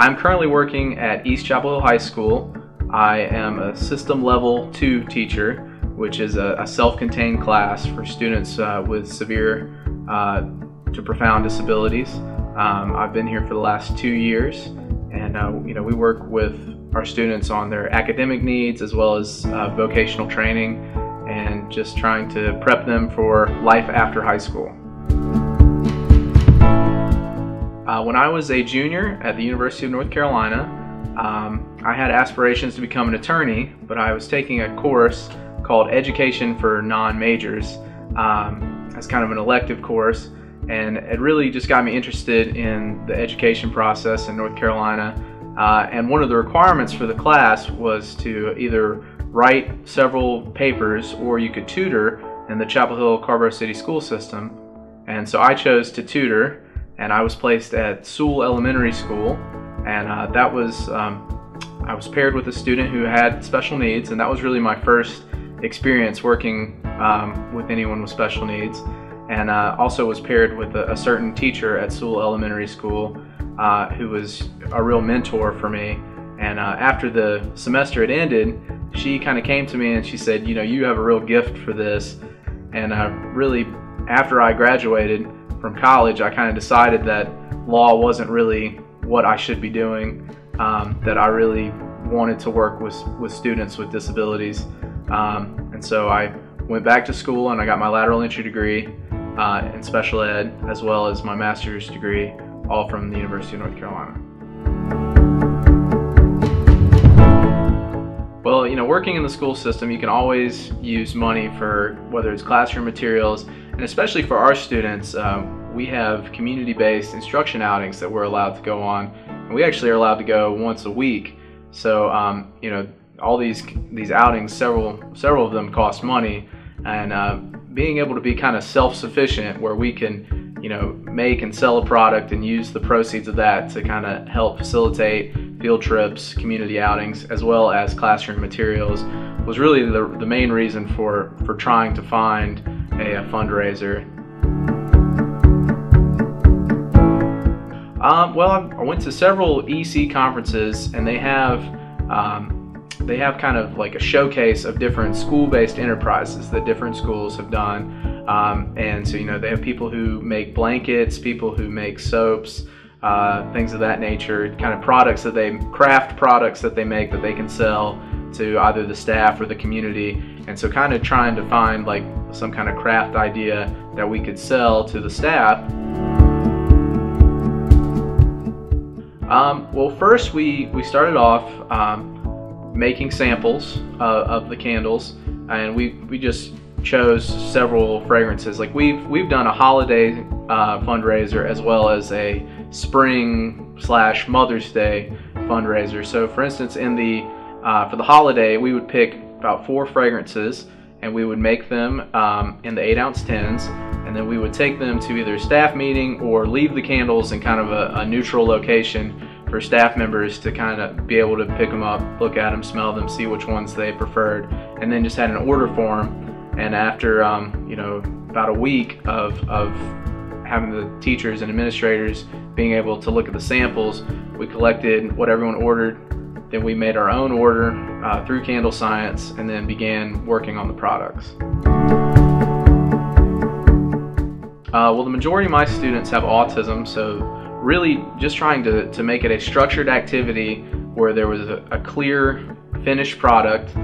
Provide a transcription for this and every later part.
I'm currently working at East Chapel Hill High School. I am a System Level 2 teacher, which is a self-contained class for students with severe to profound disabilities. I've been here for the last 2 years, and we work with our students on their academic needs as well as vocational training, and just trying to prep them for life after high school. When I was a junior at the University of North Carolina, I had aspirations to become an attorney, but I was taking a course called Education for Non-Majors as kind of an elective course, and it really just got me interested in the education process in North Carolina. And one of the requirements for the class was to either write several papers or you could tutor in the Chapel Hill-Carrboro City school system. And so I chose to tutor, and I was placed at Sewell Elementary School, and I was paired with a student who had special needs, and that was really my first experience working with anyone with special needs. And also was paired with a certain teacher at Sewell Elementary School who was a real mentor for me. And after the semester had ended, she kind of came to me and she said, you have a real gift for this. And really, after I graduated from college, I kind of decided that law wasn't really what I should be doing, that I really wanted to work with students with disabilities. And so I went back to school and I got my lateral entry degree in special ed, as well as my master's degree, all from the University of North Carolina. Well, working in the school system, you can always use money for whether it's classroom materials, and especially for our students, we have community-based instruction outings that we're allowed to go on, and we actually are allowed to go once a week. So, all these outings, several of them cost money, and being able to be kind of self-sufficient, where we can, make and sell a product and use the proceeds of that to kind of help facilitate field trips, community outings, as well as classroom materials, was really the main reason for trying to find a fundraiser. Well, I went to several EC conferences, and they have kind of like a showcase of different school-based enterprises that different schools have done. And so, they have people who make blankets, people who make soaps, things of that nature, kind of craft products that they make that they can sell to either the staff or the community. And so kind of trying to find like some kind of craft idea that we could sell to the staff. Well, first we started off making samples of the candles, and we just chose several fragrances. Like we've done a holiday fundraiser as well as a spring/Mother's Day fundraiser. So for instance, for the holiday, we would pick about 4 fragrances, and we would make them in the 8-ounce tins, and then we would take them to either a staff meeting or leave the candles in kind of a neutral location for staff members to kind of be able to pick them up, look at them, smell them, see which ones they preferred, and then just had an order form. And after about a week of having the teachers and administrators being able to look at the samples, we collected what everyone ordered. Then we made our own order through Candle Science, and then began working on the products. Well, the majority of my students have autism, so really just trying to make it a structured activity where there was a clear finished product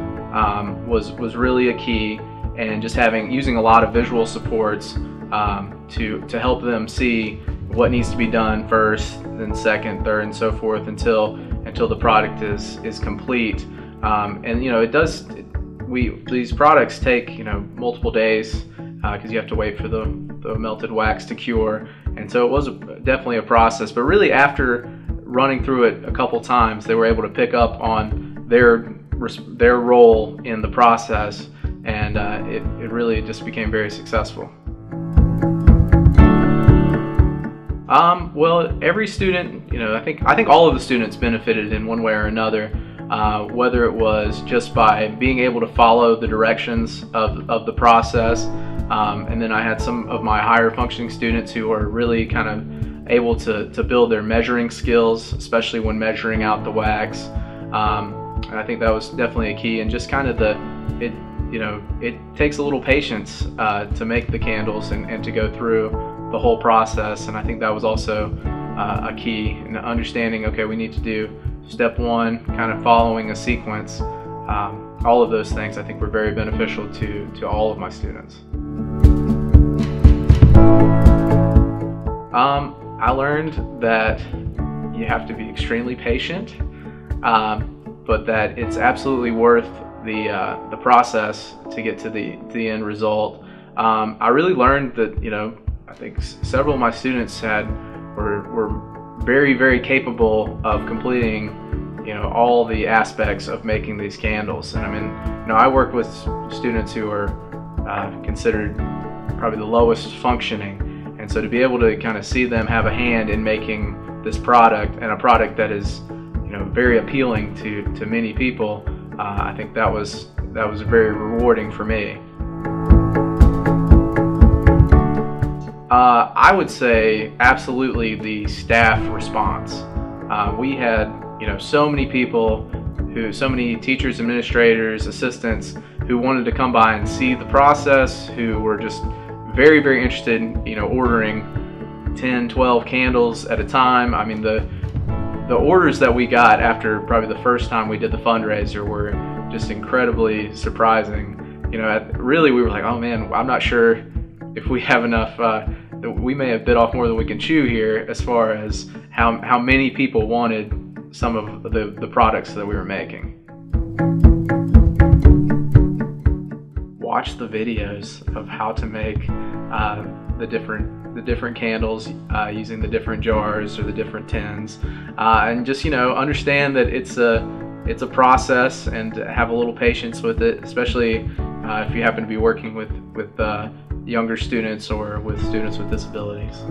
was really a key, and just using a lot of visual supports to help them see what needs to be done first, then second, third, and so forth until the product is complete. And these products take multiple days because you have to wait for the melted wax to cure, and so it was definitely a process. But really, after running through it a couple times, they were able to pick up on their role in the process, and it really just became very successful. Well, every student, I think all of the students benefited in one way or another, whether it was just by being able to follow the directions of the process, and then I had some of my higher functioning students who are really kind of able to build their measuring skills, especially when measuring out the wax. And I think that was definitely a key, and just kind of it takes a little patience to make the candles and to go through the whole process. And I think that was also a key in understanding, okay, we need to do step one, kind of following a sequence. All of those things I think were very beneficial to all of my students. I learned that you have to be extremely patient, but that it's absolutely worth the process to get to the end result. I really learned that, I think several of my students were very, very capable of completing, all the aspects of making these candles. And I mean, I work with students who are considered probably the lowest functioning, and so to be able to kind of see them have a hand in making this product, and a product that is, very appealing to many people, I think that was very rewarding for me. I would say absolutely the staff response. We had, so many people, so many teachers, administrators, assistants who wanted to come by and see the process, who were just very, very interested in, ordering 10, 12 candles at a time. I mean, the orders that we got after probably the first time we did the fundraiser were just incredibly surprising. Really we were like, oh man, I'm not sure if we have enough, we may have bit off more than we can chew here, as far as how many people wanted some of the products that we were making. Watch the videos of how to make the different candles using the different jars or the different tins, and just understand that it's a process, and have a little patience with it, especially if you happen to be working with younger students or with students with disabilities.